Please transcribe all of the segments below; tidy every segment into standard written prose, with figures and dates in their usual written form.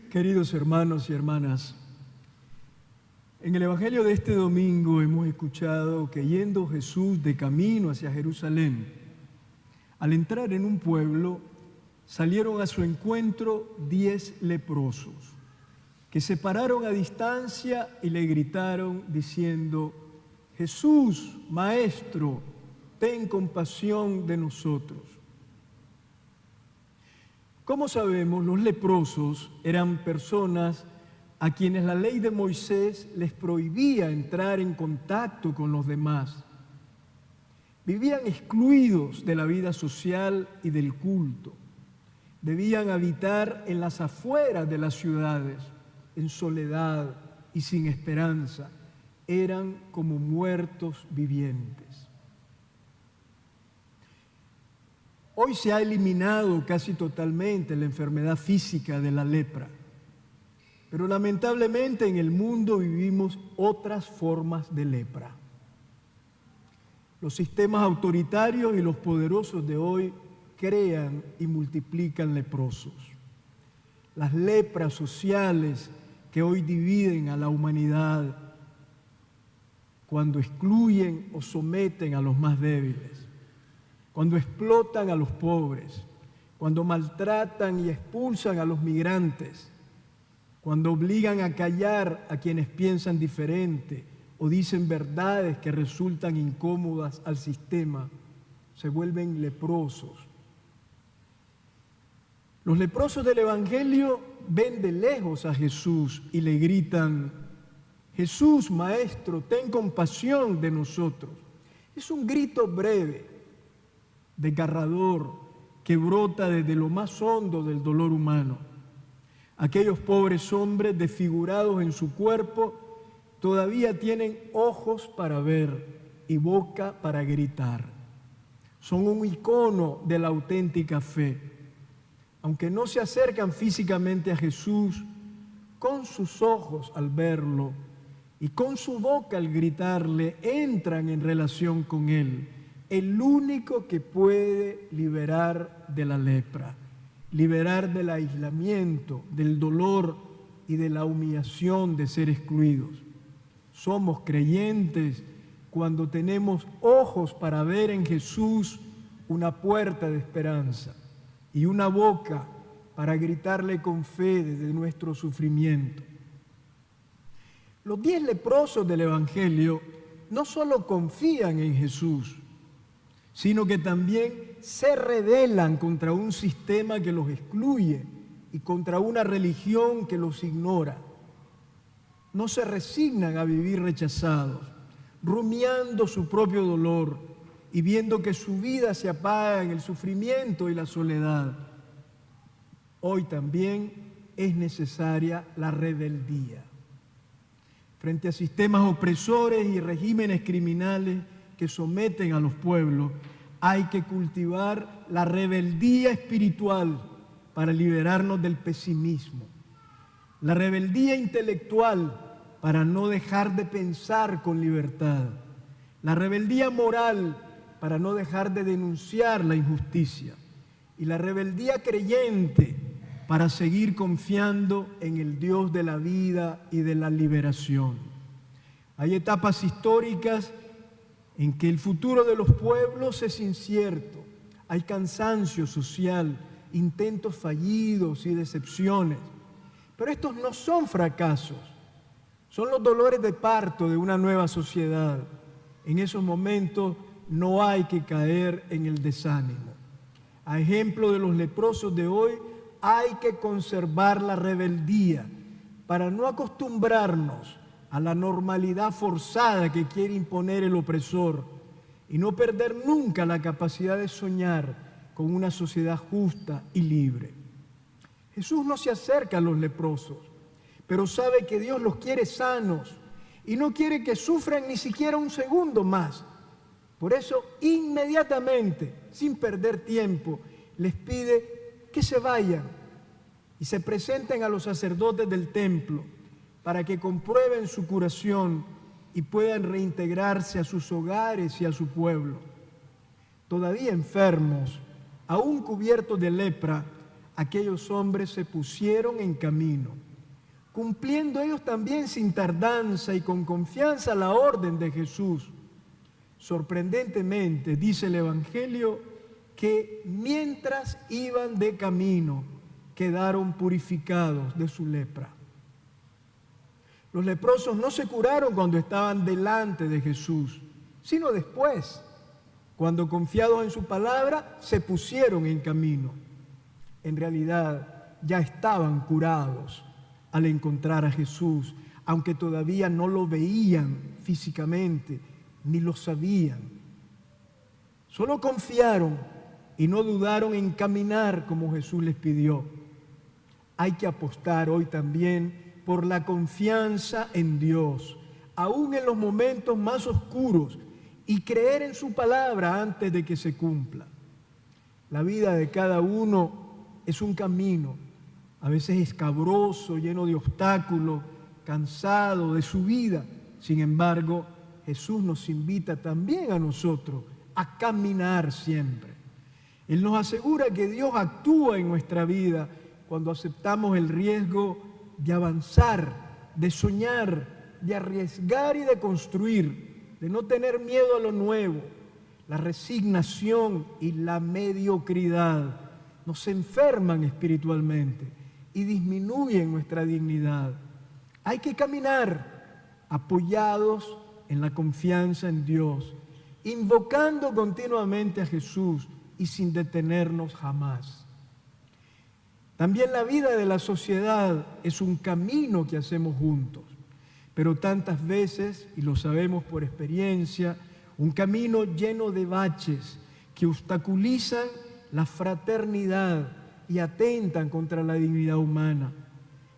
Queridos hermanos y hermanas, en el Evangelio de este domingo hemos escuchado que yendo Jesús de camino hacia Jerusalén, al entrar en un pueblo, salieron a su encuentro 10 leprosos, que se pararon a distancia y le gritaron diciendo: Jesús, Maestro, ten compasión de nosotros. Como sabemos, los leprosos eran personas a quienes la ley de Moisés les prohibía entrar en contacto con los demás. Vivían excluidos de la vida social y del culto. Debían habitar en las afueras de las ciudades, en soledad y sin esperanza. Eran como muertos vivientes. Hoy se ha eliminado casi totalmente la enfermedad física de la lepra, pero lamentablemente en el mundo vivimos otras formas de lepra. Los sistemas autoritarios y los poderosos de hoy crean y multiplican leprosos. Las lepras sociales que hoy dividen a la humanidad cuando excluyen o someten a los más débiles, cuando explotan a los pobres, cuando maltratan y expulsan a los migrantes, cuando obligan a callar a quienes piensan diferente o dicen verdades que resultan incómodas al sistema, se vuelven leprosos. Los leprosos del Evangelio ven de lejos a Jesús y le gritan: Jesús, Maestro, ten compasión de nosotros. Es un grito breve, desgarrador, que brota desde lo más hondo del dolor humano. Aquellos pobres hombres desfigurados en su cuerpo todavía tienen ojos para ver y boca para gritar. Son un icono de la auténtica fe. Aunque no se acercan físicamente a Jesús, con sus ojos al verlo y con su boca al gritarle, entran en relación con Él, el único que puede liberar de la lepra, liberar del aislamiento, del dolor y de la humillación de ser excluidos. Somos creyentes cuando tenemos ojos para ver en Jesús una puerta de esperanza y una boca para gritarle con fe desde nuestro sufrimiento. Los 10 leprosos del Evangelio no solo confían en Jesús, sino que también se rebelan contra un sistema que los excluye y contra una religión que los ignora. No se resignan a vivir rechazados, rumiando su propio dolor y viendo que su vida se apaga en el sufrimiento y la soledad. Hoy también es necesaria la rebeldía. Frente a sistemas opresores y regímenes criminales que someten a los pueblos, hay que cultivar la rebeldía espiritual para liberarnos del pesimismo, la rebeldía intelectual para no dejar de pensar con libertad, la rebeldía moral para no dejar de denunciar la injusticia y la rebeldía creyente para seguir confiando en el Dios de la vida y de la liberación. Hay etapas históricas en que el futuro de los pueblos es incierto. Hay cansancio social, intentos fallidos y decepciones. Pero estos no son fracasos, son los dolores de parto de una nueva sociedad. En esos momentos no hay que caer en el desánimo. A ejemplo de los leprosos de hoy, hay que conservar la rebeldía para no acostumbrarnos a la normalidad forzada que quiere imponer el opresor y no perder nunca la capacidad de soñar con una sociedad justa y libre. Jesús no se acerca a los leprosos, pero sabe que Dios los quiere sanos y no quiere que sufran ni siquiera un segundo más. Por eso, inmediatamente, sin perder tiempo, les pide que se vayan y se presenten a los sacerdotes del templo para que comprueben su curación y puedan reintegrarse a sus hogares y a su pueblo. Todavía enfermos, aún cubiertos de lepra, aquellos hombres se pusieron en camino, cumpliendo ellos también sin tardanza y con confianza la orden de Jesús. Sorprendentemente, dice el Evangelio, que mientras iban de camino, quedaron purificados de su lepra. Los leprosos no se curaron cuando estaban delante de Jesús, sino después, cuando confiados en su palabra, se pusieron en camino. En realidad, ya estaban curados al encontrar a Jesús, aunque todavía no lo veían físicamente, ni lo sabían. Solo confiaron y no dudaron en caminar como Jesús les pidió. Hay que apostar hoy también por la confianza en Dios, aún en los momentos más oscuros, y creer en su palabra antes de que se cumpla. La vida de cada uno es un camino, a veces escabroso, lleno de obstáculos, cansado de su vida. Sin embargo, Jesús nos invita también a nosotros a caminar siempre. Él nos asegura que Dios actúa en nuestra vida cuando aceptamos el riesgo de avanzar, de soñar, de arriesgar y de construir, de no tener miedo a lo nuevo. La resignación y la mediocridad nos enferman espiritualmente y disminuyen nuestra dignidad. Hay que caminar apoyados en la confianza en Dios, invocando continuamente a Jesús y sin detenernos jamás. También la vida de la sociedad es un camino que hacemos juntos, pero tantas veces, y lo sabemos por experiencia, un camino lleno de baches que obstaculizan la fraternidad y atentan contra la dignidad humana.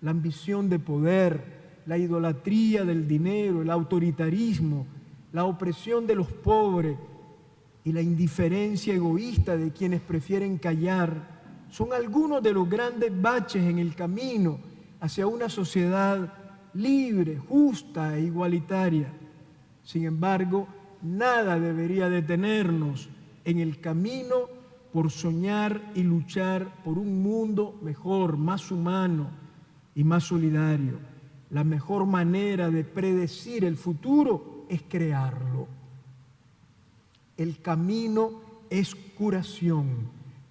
La ambición de poder, la idolatría del dinero, el autoritarismo, la opresión de los pobres y la indiferencia egoísta de quienes prefieren callar son algunos de los grandes baches en el camino hacia una sociedad libre, justa e igualitaria. Sin embargo, nada debería detenernos en el camino por soñar y luchar por un mundo mejor, más humano y más solidario. La mejor manera de predecir el futuro es crearlo. El camino es curación,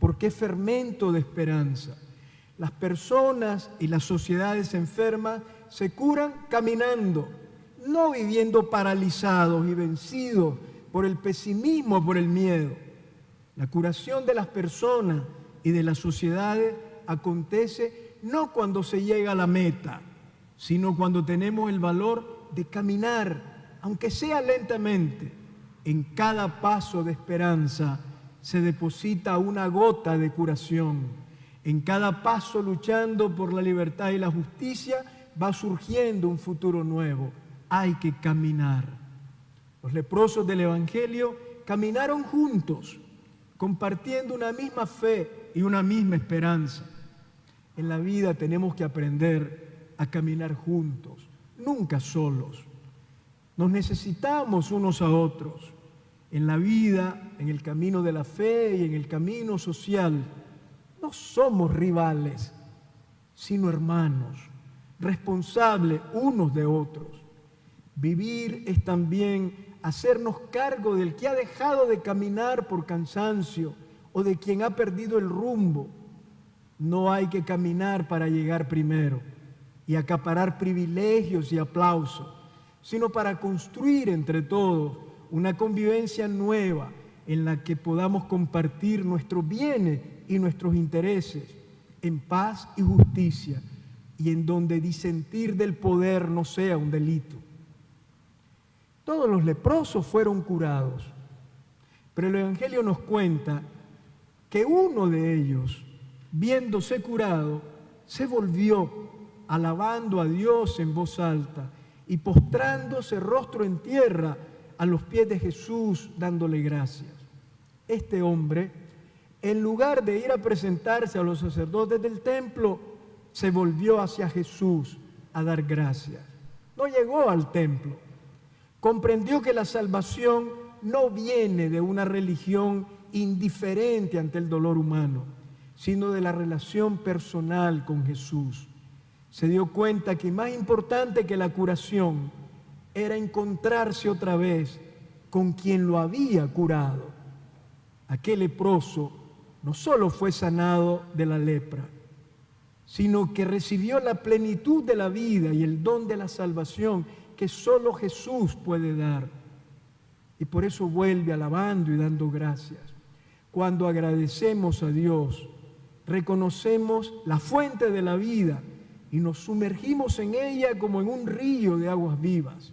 porque es fermento de esperanza. Las personas y las sociedades enfermas se curan caminando, no viviendo paralizados y vencidos por el pesimismo o por el miedo. La curación de las personas y de las sociedades acontece no cuando se llega a la meta, sino cuando tenemos el valor de caminar, aunque sea lentamente. En cada paso de esperanza se deposita una gota de curación. En cada paso luchando por la libertad y la justicia va surgiendo un futuro nuevo. Hay que caminar. Los leprosos del Evangelio caminaron juntos, compartiendo una misma fe y una misma esperanza. En la vida tenemos que aprender a caminar juntos, nunca solos. Nos necesitamos unos a otros. En la vida, en el camino de la fe y en el camino social, no somos rivales, sino hermanos, responsables unos de otros. Vivir es también hacernos cargo del que ha dejado de caminar por cansancio o de quien ha perdido el rumbo. No hay que caminar para llegar primero y acaparar privilegios y aplausos, sino para construir entre todos una convivencia nueva en la que podamos compartir nuestros bienes y nuestros intereses en paz y justicia, y en donde disentir del poder no sea un delito. Todos los leprosos fueron curados, pero el Evangelio nos cuenta que uno de ellos, viéndose curado, se volvió alabando a Dios en voz alta y postrándose rostro en tierra a los pies de Jesús, dándole gracias. Este hombre, en lugar de ir a presentarse a los sacerdotes del templo, se volvió hacia Jesús a dar gracias. No llegó al templo. Comprendió que la salvación no viene de una religión indiferente ante el dolor humano, sino de la relación personal con Jesús. Se dio cuenta que más importante que la curación era encontrarse otra vez con quien lo había curado. Aquel leproso no solo fue sanado de la lepra, sino que recibió la plenitud de la vida y el don de la salvación que solo Jesús puede dar. Y por eso vuelve alabando y dando gracias. Cuando agradecemos a Dios, reconocemos la fuente de la vida y nos sumergimos en ella como en un río de aguas vivas.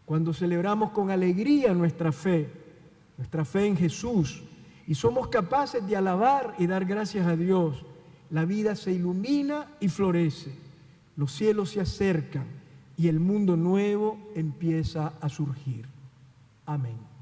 Cuando celebramos con alegría nuestra fe en Jesús, y somos capaces de alabar y dar gracias a Dios, la vida se ilumina y florece, los cielos se acercan y el mundo nuevo empieza a surgir. Amén.